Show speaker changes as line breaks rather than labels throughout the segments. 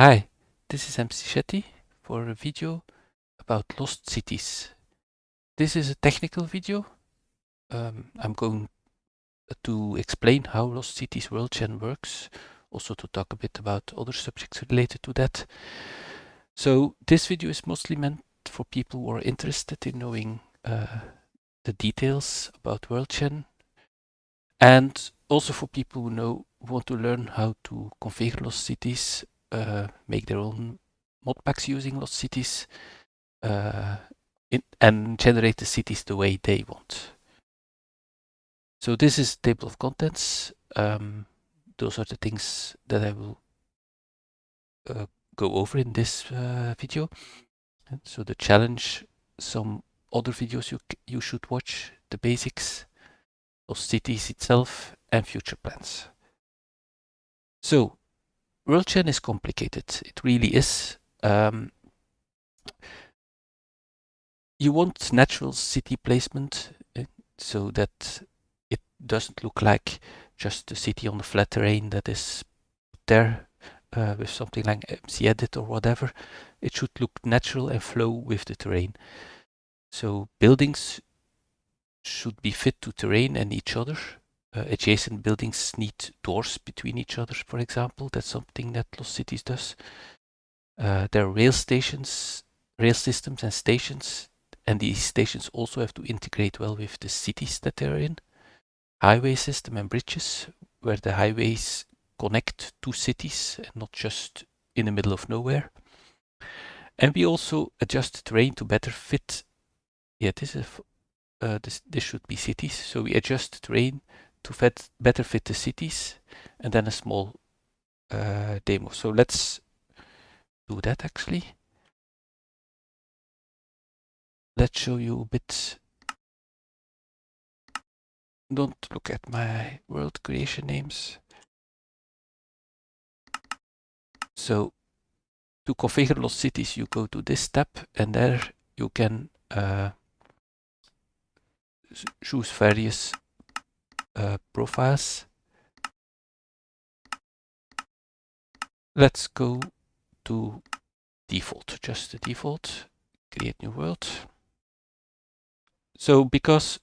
Hi, this is MC Shetty for a video about lost cities. This is a technical video. I'm going to explain how Lost Cities Worldgen works, also to talk a bit about other subjects related to that. So this video is mostly meant for people who are interested in knowing the details about Worldgen, and also for people who want to learn how to configure Lost Cities, make their own modpacks using Lost Cities, and generate the cities the way they want. So this is table of contents. Those are the things that I will go over in this video. And so the challenge, some other videos you should watch, the basics of cities itself, and future plans. So Worldgen is complicated. It really is. You want natural city placement so that it doesn't look like just a city on the flat terrain that is there with something like MC-Edit or whatever. It should look natural and flow with the terrain. So buildings should be fit to terrain and each other. Adjacent buildings need doors between each other, for example. That's something that Lost Cities does. There are rail systems and stations, and these stations also have to integrate well with the cities that they're in. Highway system and bridges, where the highways connect two cities and not just in the middle of nowhere. And we also adjust the terrain to better fit. Yeah, this should be cities. So we adjust the terrain to better fit the cities, and then a small demo. So let's do that actually. Let's show you a bit. Don't look at my world creation names. So to configure Lost Cities, you go to this tab, and there you can choose various profiles. Let's go to default, just the default, create new world. So because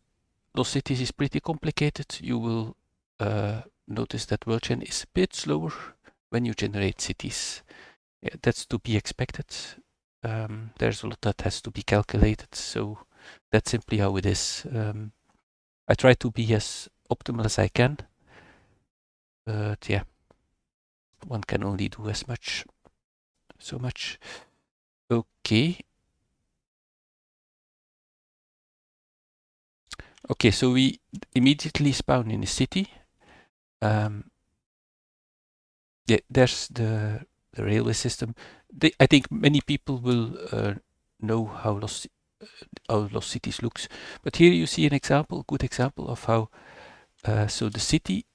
Lost Cities is pretty complicated, you will notice that Worldgen is a bit slower when you generate cities. Yeah, that's to be expected. There's a lot that has to be calculated, so that's simply how it is. I try to be as optimal as I can, but yeah, one can only do so much. Okay. Okay, so we immediately spawn in a city. Yeah, there's the railway system. I think many people will know how Lost Cities looks, but here you see an example, good example of how. So the city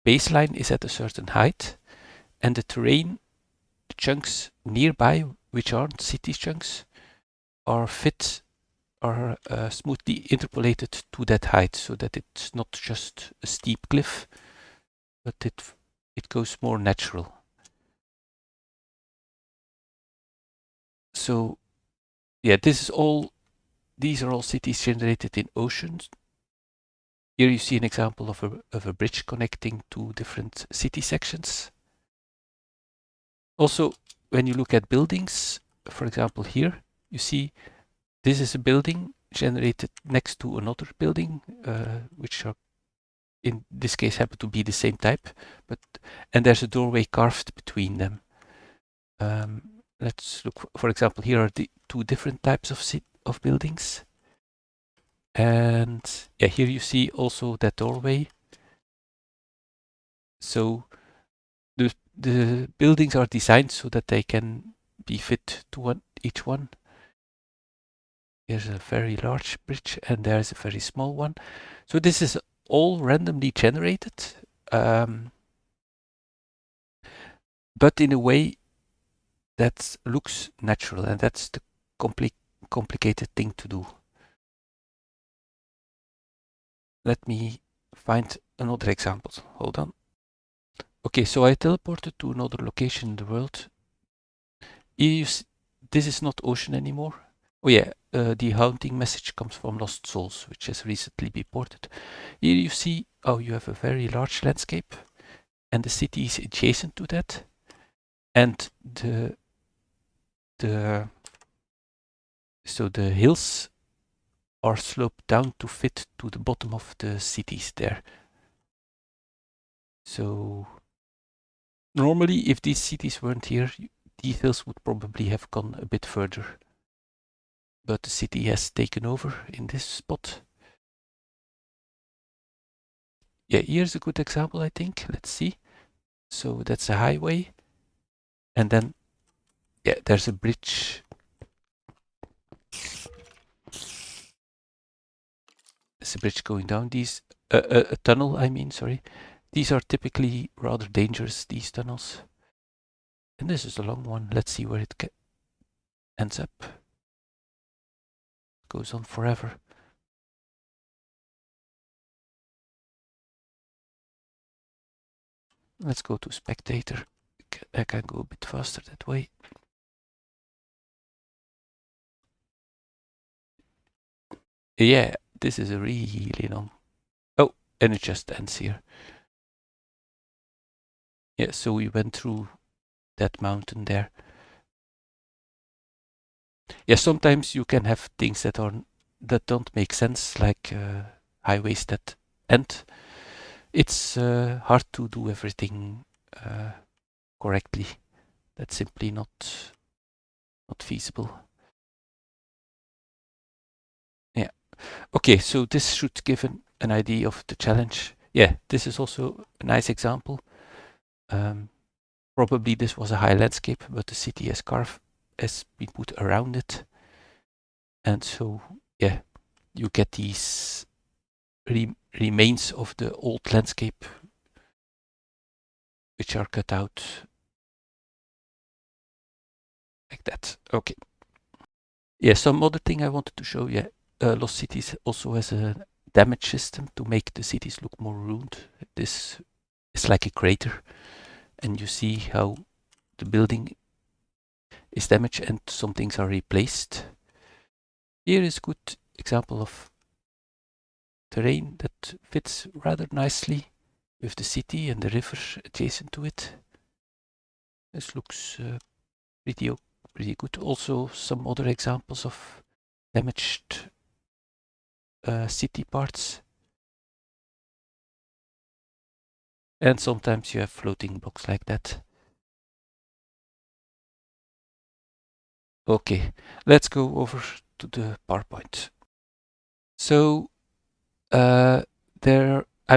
baseline is at a certain height, and the terrain chunks nearby, which aren't city chunks, are smoothly interpolated to that height, so that it's not just a steep cliff, but it goes more natural. So yeah, these are all cities generated in oceans. Here you see an example of a bridge connecting two different city sections. Also, when you look at buildings, for example, here you see this is a building generated next to another building, which are in this case happen to be the same type, and there's a doorway carved between them. Let's look, for example, here are the two different types of buildings. And yeah, here you see also that doorway. So the buildings are designed so that they can be fit to each one. Here's a very large bridge, and there's a very small one. So this is all randomly generated, but in a way that looks natural, and that's the complicated thing to do. Let me find another example. Hold on. Okay, so I teleported to another location in the world This is not ocean anymore. Oh yeah, the haunting message comes from Lost Souls, which has recently been ported. Here you see how you have a very large landscape, and the city is adjacent to that, and the hills are sloped down to fit to the bottom of the cities there. So normally, if these cities weren't here, these hills would probably have gone a bit further. But the city has taken over in this spot. Yeah, here's a good example, I think. Let's see. So that's a highway. And then, yeah, there's a bridge. There's a bridge going down these, a tunnel, I mean, sorry. These are typically rather dangerous, these tunnels. And this is a long one. Let's see where it ends up. Goes on forever. Let's go to spectator. I can go a bit faster that way. Yeah, this is a really long. Oh, and it just ends here. Yeah, so we went through that mountain there. Yeah, sometimes you can have things that don't make sense, like highways that end. It's hard to do everything correctly. That's simply not feasible. Yeah. Okay, so this should give an idea of the challenge. Yeah, this is also a nice example. Probably this was a high landscape, but the city has been put around it. And so, yeah, you get these remains of the old landscape which are cut out like that. Okay. Yeah, some other thing I wanted to show you. Lost Cities also has a damage system to make the cities look more ruined. This is like a crater, and you see how the building is damaged and some things are replaced. Here is a good example of terrain that fits rather nicely with the city and the river adjacent to it. This looks pretty good. Also, some other examples of damaged city parts. And sometimes you have floating blocks like that. Okay, let's go over to the PowerPoint. So I'm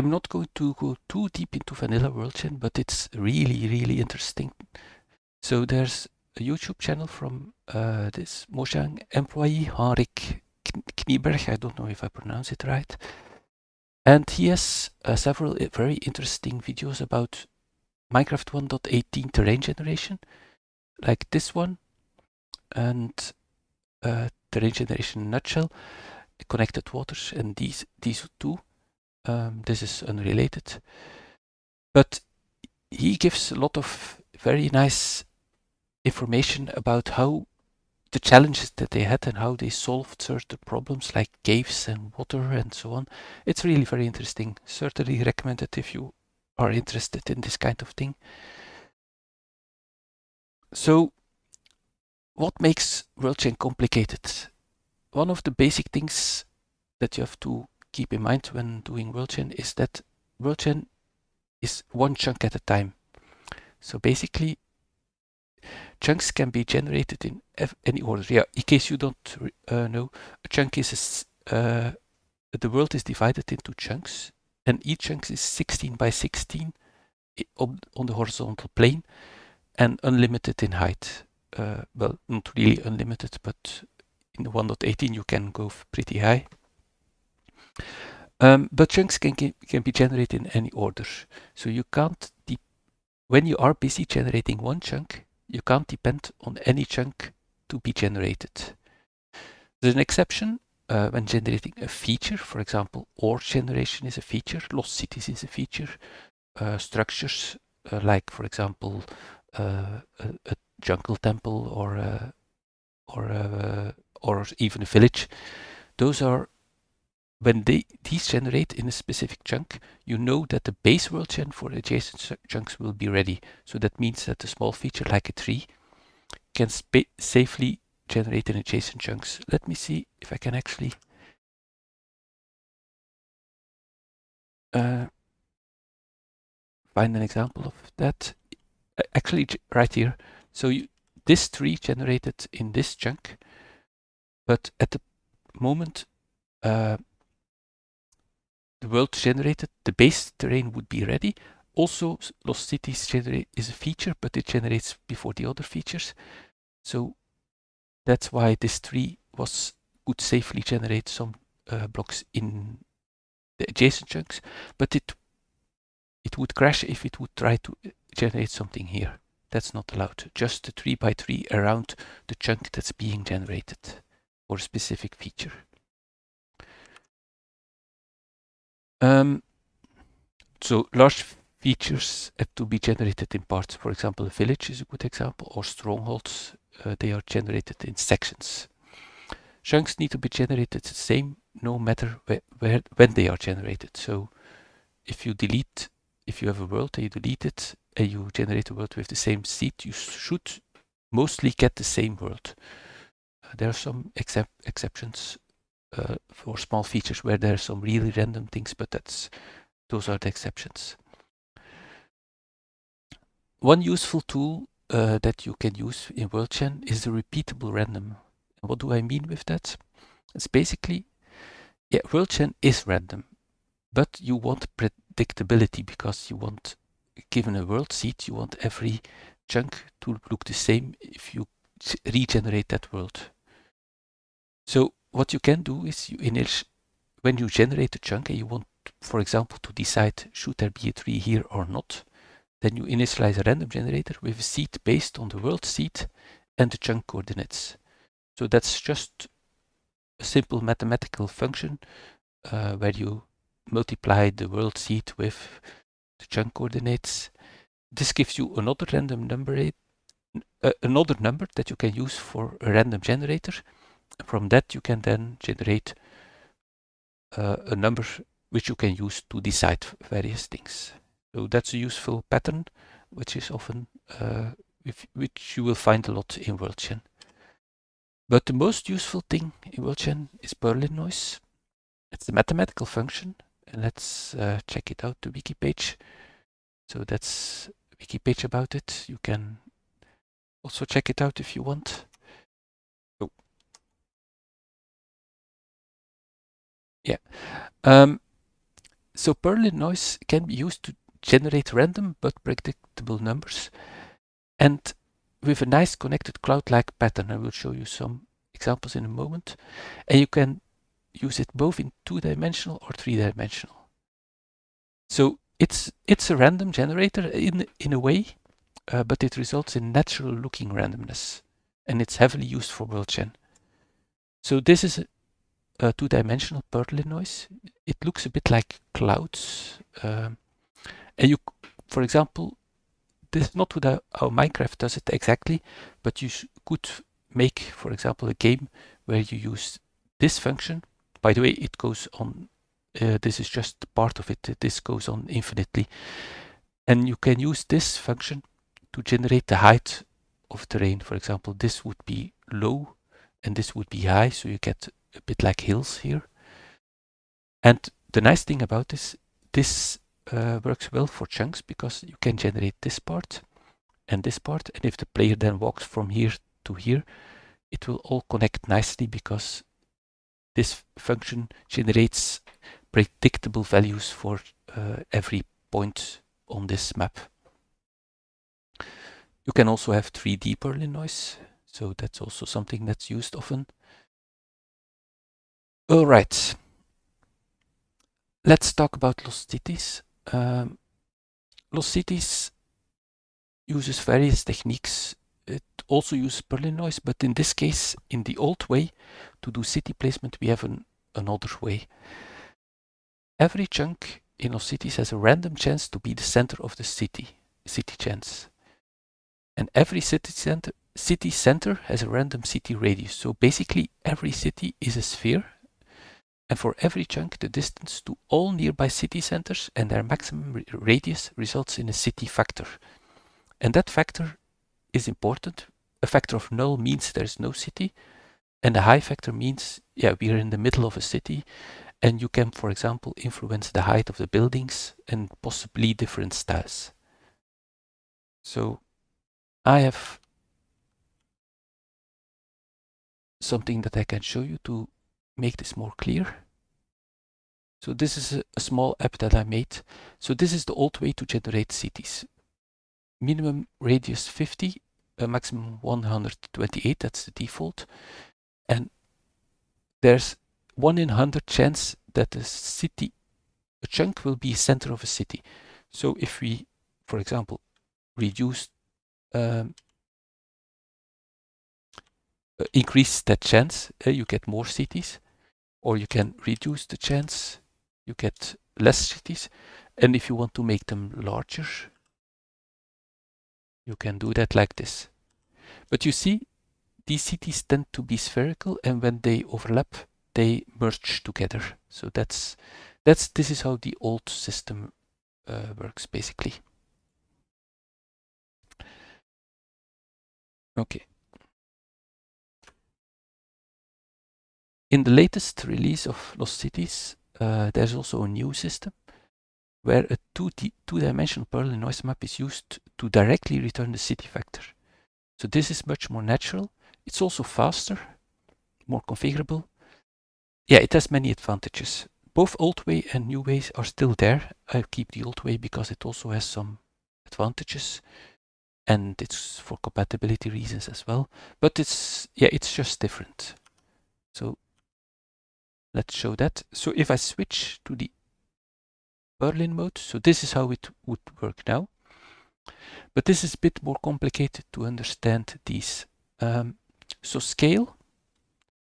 not going to go too deep into Vanilla Worldchain, but it's really interesting. So there's a YouTube channel from this Mojang employee, Henrik Knieberg. I don't know if I pronounce it right. And he has several very interesting videos about Minecraft 1.18 terrain generation, like this one, and terrain generation in a nutshell, connected waters, and these two. This is unrelated, but he gives a lot of very nice information about how the challenges that they had and how they solved certain problems like caves and water and so on. It's really very interesting. Certainly recommended if you are interested in this kind of thing. So, what makes Worldchain complicated? One of the basic things that you have to keep in mind when doing Worldchain is that Worldchain is one chunk at a time. So basically, chunks can be generated in any order. Yeah, in case you don't know, a chunk is the world is divided into chunks, and each chunk is 16 by 16 on the horizontal plane and unlimited in height. Well, not really unlimited, but in the 1.18 you can go pretty high. But chunks can be generated in any order. So you can't, when you are busy generating one chunk, you can't depend on any chunk to be generated. There's an exception when generating a feature. For example, ore generation is a feature, Lost Cities is a feature, structures like, for example, jungle temple or even a village. Those are when these generate in a specific chunk, you know that the base world gen for adjacent chunks will be ready. So that means that a small feature like a tree can safely generate in adjacent chunks. Let me see if I can actually find an example of that. Actually, right here. So this tree generated in this chunk, but at the moment the world generated, the base terrain would be ready. Also, Lost Cities is a feature, but it generates before the other features. So that's why this tree could safely generate some blocks in the adjacent chunks, but it would crash if it would try to generate something here. That's not allowed. Just a 3x3 around the chunk that's being generated for a specific feature. So large features have to be generated in parts. For example, a village is a good example, or strongholds. They are generated in sections. Chunks need to be generated the same, no matter when they are generated. So if you have a world and you delete it and you generate a world with the same seed, you should mostly get the same world. There are some exceptions for small features where there are some really random things, but those are the exceptions. One useful tool that you can use in WorldGen is the repeatable random. And what do I mean with that? It's basically, WorldGen is random, but you want predictability because you want, given a world seed, you want every chunk to look the same if you regenerate that world. So what you can do is when you generate a chunk and you want, for example, to decide should there be a tree here or not, then you initialize a random generator with a seed based on the world seed and the chunk coordinates. So that's just a simple mathematical function where you multiply the world seed with the chunk coordinates. This gives you another random number, another number that you can use for a random generator. From that, you can then generate a number which you can use to decide various things. So that's a useful pattern, which is often which you will find a lot in WorldGen. But the most useful thing in WorldGen is Berlin noise. It's a mathematical function, and let's check it out, the wiki page. So that's a wiki page about it. You can also check it out if you want. Oh. Yeah. So Berlin noise can be used to generate random but predictable numbers, and with a nice connected cloud-like pattern. I will show you some examples in a moment. And you can use it both in 2-dimensional or 3-dimensional. So it's a random generator in a way, but it results in natural looking randomness, and it's heavily used for WorldGen. So this is a 2-dimensional Berlin noise. It looks a bit like clouds, and you, for example, this is not how Minecraft does it exactly, but you could make, for example, a game where you use this function. By the way, it goes on, this is just part of it, this goes on infinitely. And you can use this function to generate the height of terrain. For example, this would be low and this would be high, so you get a bit like hills here. And the nice thing about this works well for chunks because you can generate this part and this part, and if the player then walks from here to here, it will all connect nicely because this function generates predictable values for every point on this map. You can also have 3D Berlin noise, so that's also something that's used often. All right, let's talk about Lost Cities. Lost Cities uses various techniques. It also uses Berlin noise, but in this case, in the old way, to do city placement, we have another way. Every chunk in Lost Cities has a random chance to be the center of the city chance. And every city center has a random city radius. So basically every city is a sphere, and for every chunk the distance to all nearby city centers and their maximum radius results in a city factor. And that factor is important. A factor of null means there's no city, and a high factor means, yeah, we are in the middle of a city, and you can, for example, influence the height of the buildings and possibly different styles. So I have something that I can show you to make this more clear. So this is a small app that I made. So this is the old way to generate cities. Minimum radius 50, maximum 128, that's the default. And there's 1 in 100 chance that a chunk will be center of a city. So if we, for example, reduce, increase that chance, you get more cities, or you can reduce the chance, you get less cities. And if you want to make them larger, you can do that like this. But you see, these cities tend to be spherical, and when they overlap, they merge together. So this is how the old system works basically. Okay. In the latest release of Lost Cities, there's also a new system where a two-dimensional Perlin noise map is used to directly return the city factor. So this is much more natural. It's also faster, more configurable. Yeah, it has many advantages. Both old way and new ways are still there. I keep the old way because it also has some advantages, and it's for compatibility reasons as well. But it's just different. So let's show that. So if I switch to the Perlin mode, so this is how it would work now. But this is a bit more complicated to understand these. So scale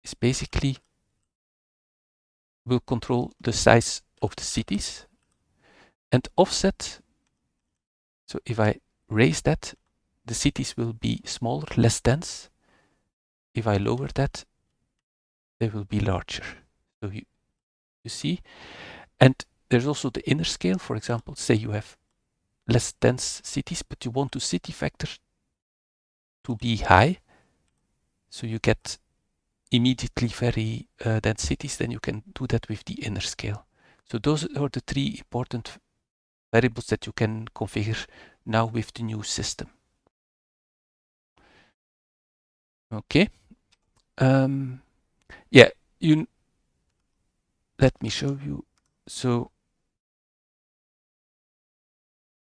is basically will control the size of the cities, and offset, so if I raise that, the cities will be smaller, less dense. If I lower that, they will be larger. So you see, and there's also the inner scale. For example, say you have less dense cities, but you want the city factor to be high, so you get immediately very dense cities, then you can do that with the inner scale. So those are the three important variables that you can configure now with the new system. Okay. Yeah, let me show you. So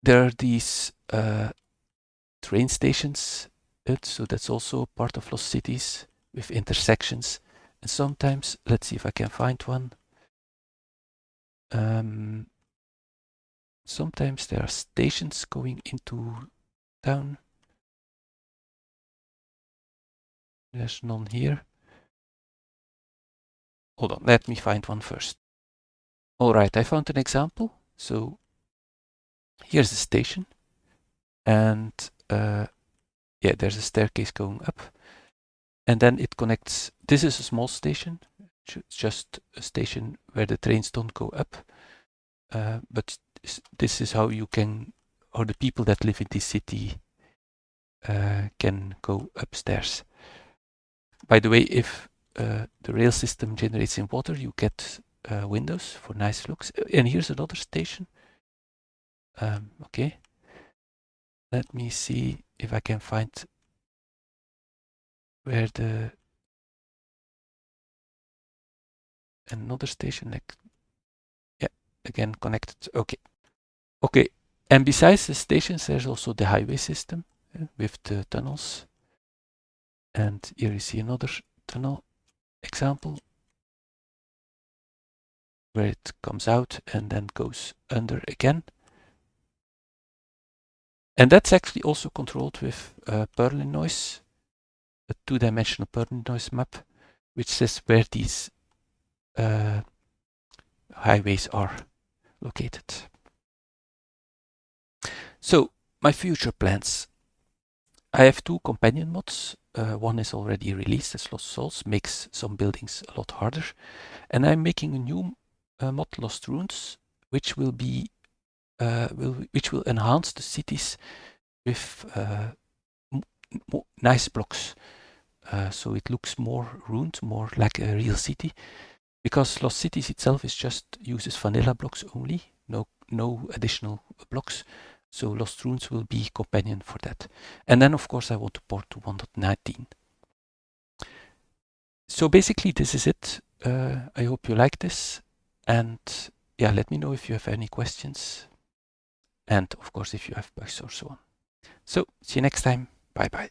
there are these train stations, so that's also part of Lost Cities with intersections. And sometimes, let's see if I can find one. Sometimes there are stations going into town. There's none here. Hold on, let me find one first. All right, I found an example. So here's a station, and yeah, there's a staircase going up, and then it connects. This is a small station. It's just a station where the trains don't go up, but this is how you can, or the people that live in this city can go upstairs. By the way, if the rail system generates in water, you get windows for nice looks. And here's another station. Okay. Let me see if I can find where another station, like, yeah, again connected. Okay. Okay. And besides the stations, there's also the highway system with the tunnels. And here you see another tunnel example where it comes out and then goes under again. And that's actually also controlled with Perlin noise, a two-dimensional Perlin noise map, which says where these highways are located. So my future plans. I have two companion mods. One is already released as Lost Souls, makes some buildings a lot harder. And I'm making a new mod, Lost Ruins, which will be which will enhance the cities with nice blocks. So it looks more ruined, more like a real city. Because Lost Cities itself is just uses vanilla blocks only, no additional blocks. So Lost Ruins will be companion for that. And then of course I want to port to 1.19. So basically this is it. I hope you like this. And yeah, let me know if you have any questions. And of course if you have bugs or so on. So see you next time. Bye bye.